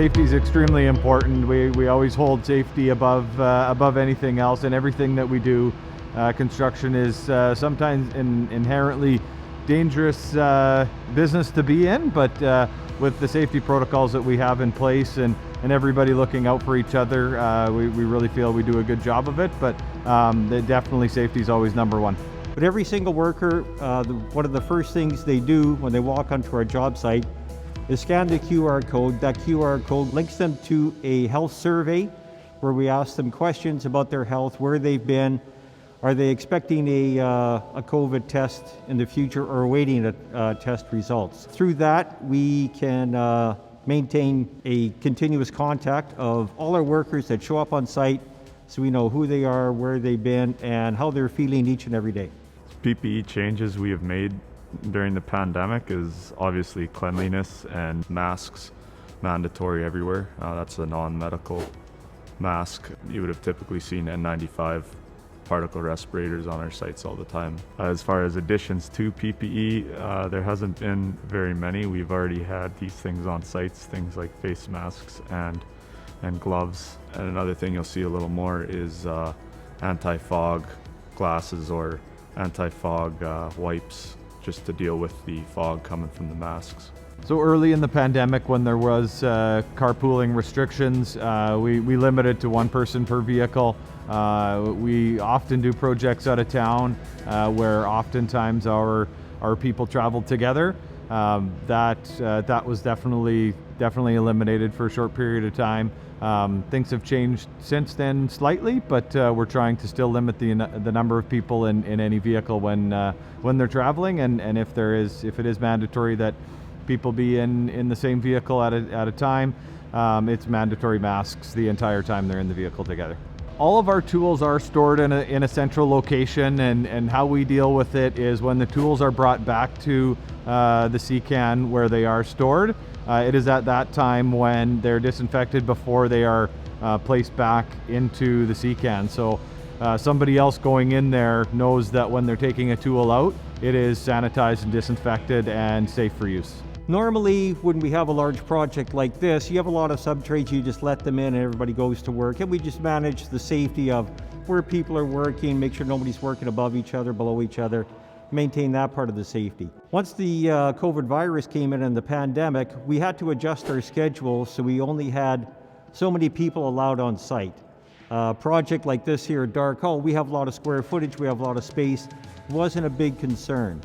Safety is extremely important. We always hold safety above anything else, and everything that we do. Construction is sometimes inherently dangerous business to be in, but with the safety protocols that we have in place and everybody looking out for each other, we really feel we do a good job of it, but definitely safety is always number one. But every single worker, one of the first things they do when they walk onto our job site is scan the QR code. That QR code links them to a health survey where we ask them questions about their health, where they've been, are they expecting a COVID test in the future or awaiting test results. Through that, we can maintain a continuous contact of all our workers that show up on site, so we know who they are, where they've been, and how they're feeling each and every day. PPE changes we have made during the pandemic is obviously cleanliness and masks, mandatory everywhere. That's a non-medical mask. You would have typically seen N95 particle respirators on our sites all the time. As far as additions to PPE, there hasn't been very many. We've already had these things on sites, things like face masks and gloves. And another thing you'll see a little more is anti-fog glasses or anti-fog wipes, just to deal with the fog coming from the masks. So early in the pandemic, when there was carpooling restrictions, we limited to one person per vehicle. We often do projects out of town where oftentimes our people traveled together. That was definitely eliminated for a short period of time. Things have changed since then slightly, but we're trying to still limit the number of people in any vehicle when they're traveling, and if it is mandatory that people be in the same vehicle at a time, it's mandatory masks the entire time they're in the vehicle together. All of our tools are stored in a central location, and how we deal with it is when the tools are brought back to the CCAN where they are stored. It is at that time when they're disinfected before they are placed back into the CCAN. So somebody else going in there knows that when they're taking a tool out, it is sanitized and disinfected and safe for use. Normally, when we have a large project like this, you have a lot of sub-trades, you just let them in and everybody goes to work, and we just manage the safety of where people are working, make sure nobody's working above each other, below each other, maintain that part of the safety. Once the COVID virus came in and the pandemic, we had to adjust our schedule, so we only had so many people allowed on site. A project like this here at Dark Hall, we have a lot of square footage, we have a lot of space. It wasn't a big concern.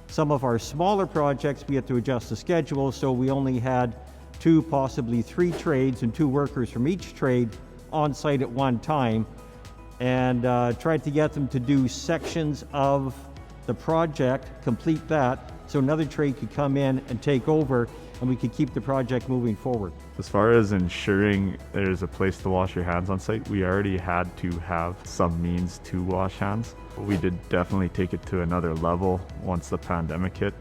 Some of our smaller projects, we had to adjust the schedule, so we only had 2, possibly 3 trades and 2 workers from each trade on site at one time, and tried to get them to do sections of the project, complete that, so another trade could come in and take over, and we could keep the project moving forward. As far as ensuring there's a place to wash your hands on site, we already had to have some means to wash hands. We did definitely take it to another level once the pandemic hit.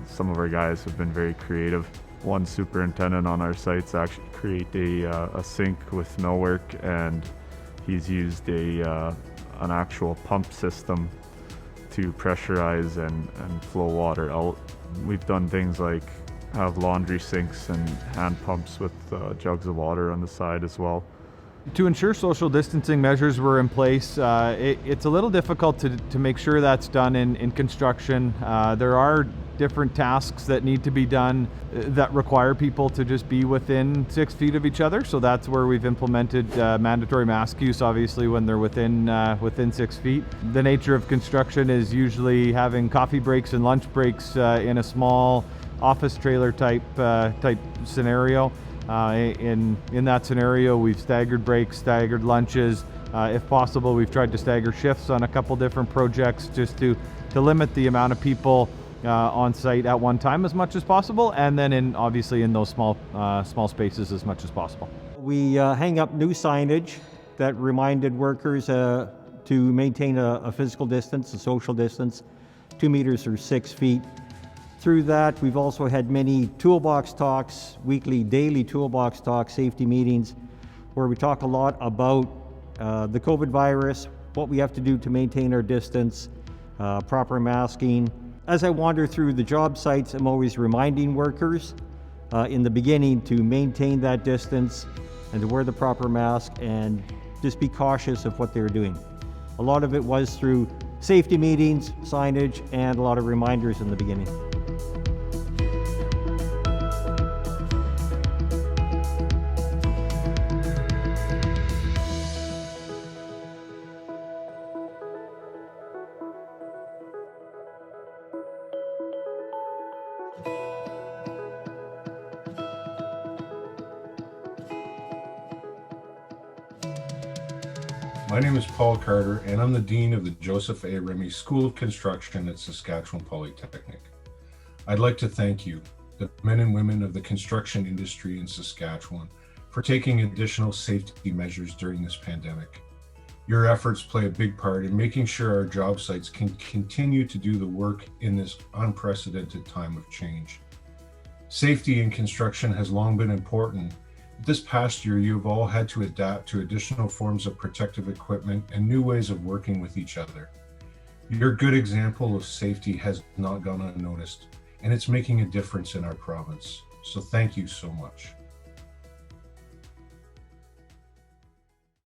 Some of our guys have been very creative. One superintendent on our sites actually created a sink with millwork, and he's used an actual pump system to pressurize and flow water out. We've done things like have laundry sinks and hand pumps with jugs of water on the side as well. To ensure social distancing measures were in place, it's a little difficult to make sure that's done in construction. There are different tasks that need to be done that require people to just be within 6 feet of each other. So that's where we've implemented mandatory mask use, obviously, when they're within 6 feet. The nature of construction is usually having coffee breaks and lunch breaks in a small office trailer type scenario. In that scenario, we've staggered breaks, staggered lunches. If possible, we've tried to stagger shifts on a couple different projects just to limit the amount of people on site at one time as much as possible, and then obviously in those small spaces as much as possible. We hang up new signage that reminded workers to maintain a physical distance, a social distance, 2 meters or 6 feet. Through that, we've also had many toolbox talks, weekly, daily toolbox talks, safety meetings, where we talk a lot about the COVID virus, what we have to do to maintain our distance, proper masking. As I wander through the job sites, I'm always reminding workers in the beginning to maintain that distance and to wear the proper mask and just be cautious of what they were doing. A lot of it was through safety meetings, signage, and a lot of reminders in the beginning. My name is Paul Carter, and I'm the Dean of the Joseph A. Remy School of Construction at Saskatchewan Polytechnic. I'd like to thank you, the men and women of the construction industry in Saskatchewan, for taking additional safety measures during this pandemic. Your efforts play a big part in making sure our job sites can continue to do the work in this unprecedented time of change. Safety in construction has long been important. This past year, you've all had to adapt to additional forms of protective equipment and new ways of working with each other. Your good example of safety has not gone unnoticed, and it's making a difference in our province. So thank you so much.